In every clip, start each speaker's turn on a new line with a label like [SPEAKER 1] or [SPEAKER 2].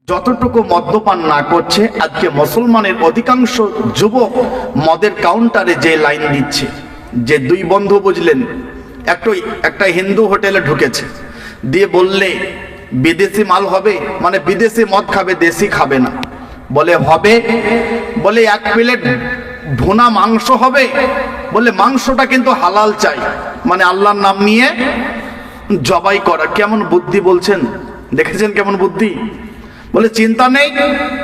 [SPEAKER 1] যতটুকু মদ্যপান না করছে, আজকে মুসলমানের অধিকাংশ যুবক মদের কাউন্টারে যে লাইন দিচ্ছে। যে দুই বন্ধু বুঝলেন, একটা হিন্দু হোটেলে ঢুকেছে, দিয়ে বললে বিদেশি মাল হবে, মানে বিদেশি মদ খাবে, দেশি খাবে না। বলে হবে, বলে এক প্লেট ভুনা মাংস হবে, বলে মাংসটা কিন্তু হালাল চাই, মানে আল্লাহর নাম নিয়ে জবাই করা। কেমন বুদ্ধি বলছেন, দেখেছেন কেমন বুদ্ধি? বলে চিন্তা নেই,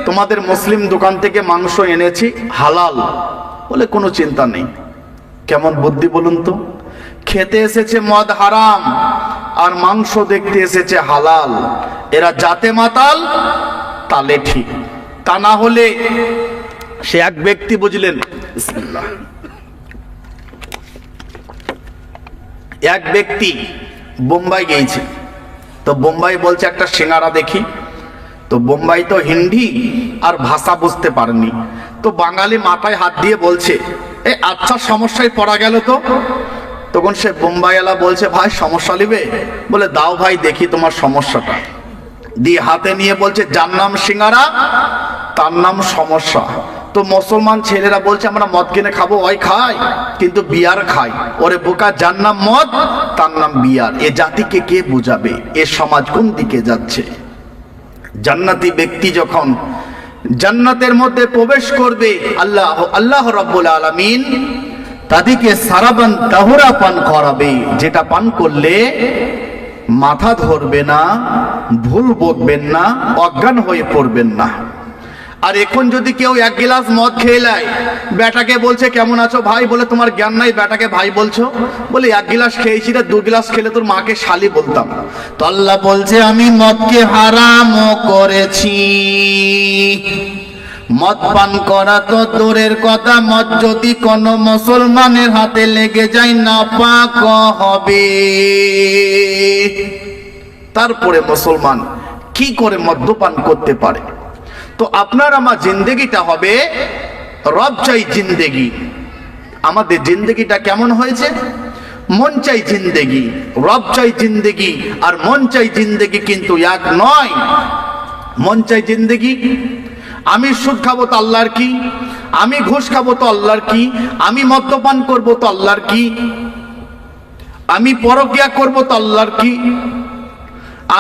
[SPEAKER 1] তোমাদের মুসলিম দোকান থেকে মাংস এনেছি হালাল, বলে কোনো চিন্তা নেই। কেমন বুদ্ধি বলুন তো? খেতে এসেছে মদ হারাম আর মাংস দেখতে এসেছে হালাল। এরা জাতে মাতাল, তালে ঠিক। তা না হলে সে এক ব্যক্তি বুঝলেন, বিসমিল্লাহ, এক ব্যক্তি বোম্বাই গিয়েছে, তো বোম্বাই বলছে একটা সিঙ্গারা দেখি। তো বোম্বাই তো হিন্দি আর ভাষা বুঝতে পারেনি, তো বাঙালি মাথায় হাত দিয়ে বলছে এ আচ্ছা সমস্যায় পড়া গেল তো। তখন সে বোম্বাইওয়ালা বলছে ভাই সমস্যা নিবে? বলে দাও ভাই দেখি তোমার সমস্যাটা। দিয়ে হাতে নিয়ে বলছে যার নাম সিঙ্গারা তার নাম সমস্যা। তো মুসলমান ছেলেরা বলছে আমরা মদ কিনে খাবো, ওই খাই কিন্তু বিয়ার খাই। ওরে বোকা, যার নাম মদ তার নাম বিয়ার। এ জাতিকে কে বুঝাবে? এ সমাজ কোন দিকে যাচ্ছে? জান্নাতি ব্যক্তি যখন জান্নাতের মধ্যে প্রবেশ করবে, আল্লাহ রাব্বুল আলামিন তাদেরকে সারাবান তাহুরা পান করাবে, যেটা পান করলে মাথা ধরবে না, ভুল বকবেন না, অজ্ঞান হয়ে পড়বেন না। আর এখন যদি কেউ এক গ্লাস মদ খেয়ে নেয়, বেটাকে বলছে কেমন আছো ভাই, বলে তোমার জ্ঞান নাই, বেটাকে ভাই বলছো? বলে এক গ্লাস খেয়েছি রে, দু গ্লাস খেলে তোর মাকে শালি বলতাম। তো আল্লাহ বলছে আমি মদকে হারাম করেছি। মদ পান করা তো দূরের কথা, মদ যদি কোন মুসলমানের হাতে লেগে যায় নাপাক হবে। তারপরে মুসলমান কি করে মদ্যপান করতে পারে? তো আপনার আমার জিন্দেগিটা হবে রব চাই জিন্দেগি। আমাদের জিন্দেগিটা কেমন হয়েছে? মন চাই জিন্দেগি, রব চাই জিন্দেগি আর মন চাই জিন্দেগি কিন্তু এক নয়। মন চাই জিন্দেগি, আমি সুদ খাবো তো আল্লাহর কি, আমি ঘুষ খাবো তো আল্লাহর কি, আমি মদ্যপান করবো তো আল্লাহর কি, আমি পরকিয়া করবো তো আল্লাহর কি,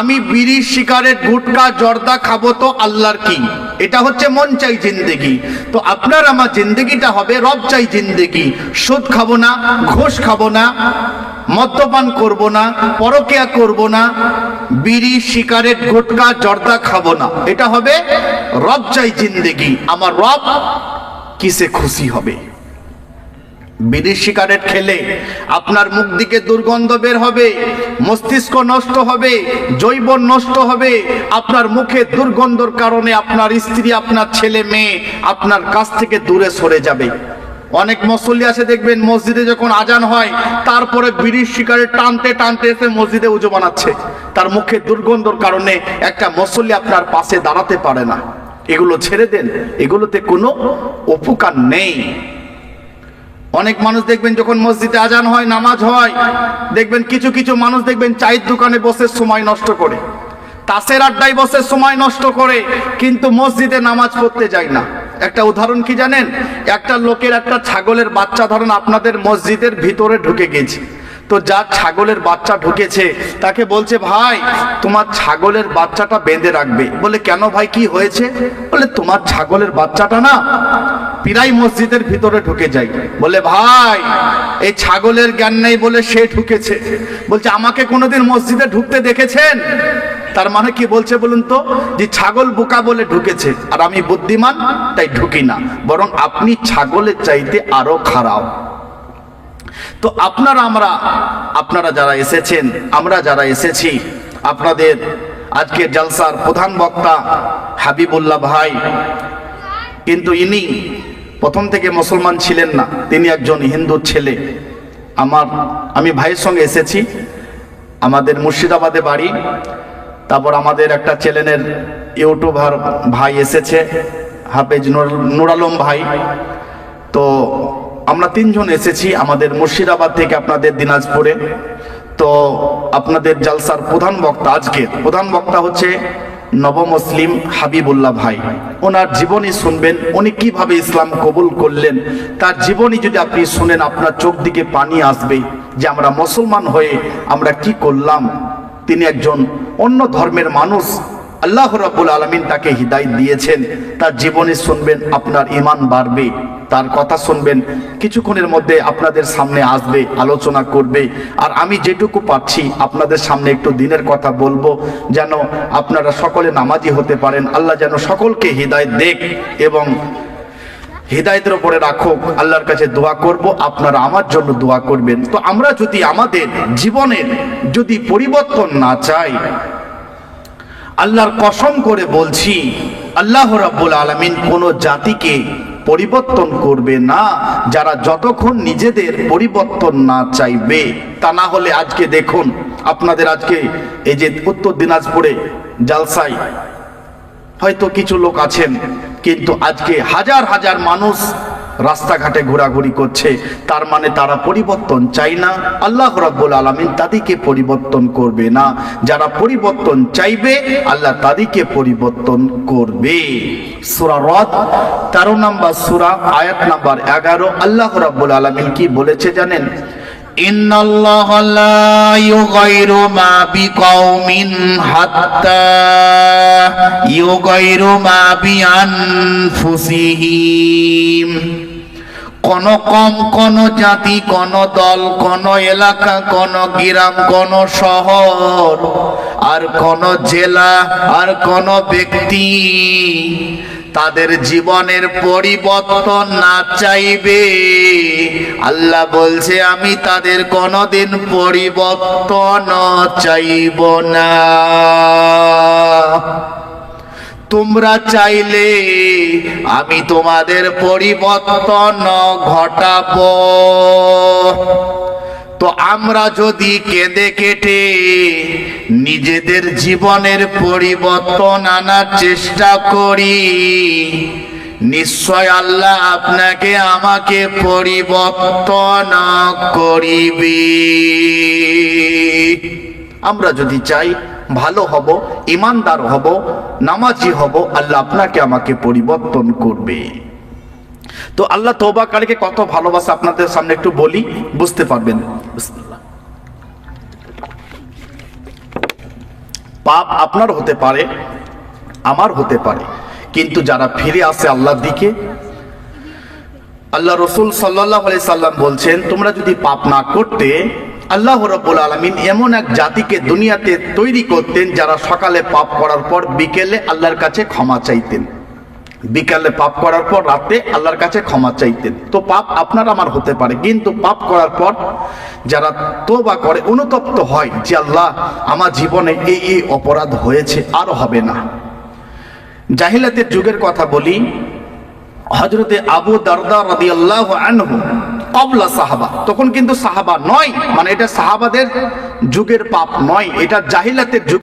[SPEAKER 1] আমি বিড়ি সিগারেট গুটকা জর্দা খাবো তো আল্লাহর কি। এটা হচ্ছে মন চাই জিন্দেগি। তো আপনার আমার জিন্দেগিটা হবে রব চাই জিন্দেগি। সুদ খাবো না, ঘুষ খাবো না, মদ্যপান করব না, পরকিয়া করব না, বিড়ি সিগারেট গুটকা জর্দা খাবো না। এটা হবে রব চাই জিন্দেগি। আমার রব কিসে খুশি হবে? বিড়ি সিগারেট খেলে আপনার মুখ দিকে দুর্গন্ধ বের হবে, মস্তিষ্ক নষ্ট হবে, জৈবন নষ্ট হবে। আপনার মুখে দুর্গন্ধর কারণে আপনার স্ত্রী, আপনার ছেলে মেয়ে আপনার কাছ থেকে দূরে সরে যাবে। অনেক মুসল্লি আছে দেখবেন, মসজিদে যখন আজান হয় তারপরে বিড়ি সিগারেট টানতে টানতে এসে মসজিদে উজু বানাচ্ছে। তার মুখে দুর্গন্ধর কারণে একটা মুসল্লি আপনার পাশে দাঁড়াতে পারে না। এগুলো ছেড়ে দেন, এগুলোতে কোনো উপকার নেই। অনেক মানুষ দেখবেন যখন মসজিদে আজান হয়, নামাজ হয়, দেখবেন কিছু কিছু মানুষ দেখবেন চায়ের দোকানে বসে সময় নষ্ট করে, তাসের আড্ডায় বসে সময় নষ্ট করে, কিন্তু মসজিদে নামাজ পড়তে যায় না। একটা উদাহরণ কি জানেন? একটা লোকের একটা ছাগলের বাচ্চা ধরুন আপনাদের মসজিদের ভিতরে ঢুকে গেছে, তো যার ছাগলের বাচ্চা ঢুকেছে তাকে বলছে ভাই তোমার ছাগলের বাচ্চাটা বেঁধে রাখবে। বলে কেন ভাই, কি হয়েছে? বলে তোমার ছাগলের বাচ্চাটা না প্রায় মসজিদের ভিতরে ঢুকে যায়। বলে ভাই এই ছাগলের জ্ঞান নেই বলে সে ঢুকেছে। বলছে আমাকে কোনোদিন মসজিদে ঢুকতে দেখেছেন? তার মানে কি বলছে বলুন তো? যে ছাগল বোকা বলে ঢুকেছে আর আমি বুদ্ধিমান তাই ঢুকি না, বরং আপনি ছাগলের চাইতে আরো খারাপ। তো আপনারা যারা এসেছেন, আমরা যারা এসেছি, আপনাদের আজকে জলসার প্রধান বক্তা হাবিবুল্লাহ ভাই, কিন্তু ইনি প্রথম থেকে মুসলমান ছিলেন না, তিনি একজন হিন্দু ছেলে। আমি ভাইয়ের সঙ্গে এসেছি, আমাদের মুর্শিদাবাদে বাড়ি। তারপর আমাদের একটা চ্যানেলের ইউটিউবার ভাই এসেছে, হাফেজ নুর আলম ভাই। তো আমরা তিনজন এসেছি আমাদের মুর্শিদাবাদ থেকে আপনাদের দিনাজপুরে। তো আপনাদের জলসার প্রধান বক্তা, আজকে প্রধান বক্তা হচ্ছে নবমুসলিম হাবিবুল্লাহ ভাই, ওনার জীবনী শুনবেন, উনি কিভাবে ইসলাম কবুল করলেন। তার জীবনী যদি আপনি শুনেন আপনার চোখ দিকে পানি আসবে যে আমরা মুসলমান হয়ে আমরা কি করলাম। তিনি একজন অন্য ধর্মের মানুষ, আল্লাহ রাব্বুল আলামিন তাকে হিদায়াত দিয়েছেন। তার জীবনী শুনবেন, আপনার ঈমান বাড়বে। তার কথা শুনবেন, কিছুক্ষণের মধ্যে আপনাদের সামনে আসবে, আলোচনা করবে। আর আমি যেটুকু পাচ্ছি আপনাদের সামনে একটু দিনের কথা বলবো, যেন আপনারা সকলে নামাজি হতে পারেন। আল্লাহ যেন সকলকে হিদায়াত দেখ এবং হিদায়াতের উপরে রাখুক। আল্লাহর কাছে দোয়া করব, আপনারা আমার জন্য দোয়া করবেন। তো আমরা যদি আমাদের জীবনের যদি পরিবর্তন না চাই, আল্লাহর কসম করে বলছি, আল্লাহ রাব্বুল আলামিন কোন জাতিকে পরিবর্তন করবে না যারা যতক্ষণ নিজেদের পরিবর্তন না চাইবে। তা না হলে আজকে দেখুন, আপনাদের আজকে এই যে উত্তর দিনাজপুরে জালসায় হয়তো কিছু লোক আছেন, কিন্তু আজকে হাজার হাজার মানুষ রাস্তাঘাটে ঘোরাঘুরি করছে, তার মানে তারা পরিবর্তন চাই না। আল্লাহ রাব্বুল আলামিন তাদেরকে পরিবর্তন করবে না। যারা পরিবর্তন চাইবে আল্লাহ তাদেরকে পরিবর্তন করবে। সূরা রদ 13 নম্বর সূরা আয়াত নাম্বার 11, আল্লাহ রাব্বুল আলামিন কি বলেছে জানেন? ইন্নাল্লাহা লা ইউগাইরু মা বিকাউমিন হাত্তা ইউগাইরু মা বিআনফুসিহিম। কোন কম, কোন জাতি, কোন দল, কোন এলাকা, কোন গ্রাম, কোন শহর, আর কোন জেলা, আর কোন ব্যক্তি তাদের জীবনের পরিবর্তন না চাইবে, আল্লাহ বলছে আমি তাদের কোনদিন পরিবর্তন চাইব না। তোমরা চাইলে আমি তোমাদের পরিবর্তন ঘটাবো। তো আমরা যদি কেঁদে কেটে নিজেদের জীবনের পরিবর্তন আনার চেষ্টা করি, নিশ্চয় আল্লাহ আপনাকে আমাকে পরিবর্তন করিবে। আমরা যদি চাই ভালো হব, ইমানদার হব, নামাজি হব, আল্লাহ আপনাকে আমাকে পরিবর্তন করবে। তো আল্লাহ তওবাকারীকে কত ভালোবাসে আপনাদের সামনে একটু বলি, বুঝতে পারবেন। পাপ আপনার হতে পারে, আমার হতে পারে, কিন্তু যারা ফিরে আসে আল্লাহর দিকে, আল্লাহ রাসূল সাল্লাল্লাহু আলাইহি সাল্লাম বলছেন তোমরা যদি পাপ না করতে, আল্লাহ রাব্বুল আলামিন এমন এক জাতিকে দুনিয়াতে তৈরি করতেন যারা সকালে পাপ করার পর বিকেলে আল্লাহর কাছে ক্ষমা চাইতেন, বিকালে পাপ করার পর রাতে আল্লাহর কাছে ক্ষমা চাইতেন। তো পাপ আপনার আমার হতে পারে, কিন্তু পাপ করার পর যারা তওবা করে, অনুতপ্ত হয় যে আল্লাহ আমার জীবনে এই অপরাধ হয়েছে, আর হবে না। জাহিলাতের যুগের কথা বলি, হযরতে আবু দারদা রাদিয়াল্লাহু আনহু ক্বাবলা সাহাবা, তখন কিন্তু সাহাবা নয়, মানে এটা সাহাবাদের যুগের পাপ নয়, এটা জাহিলাতের যুগ।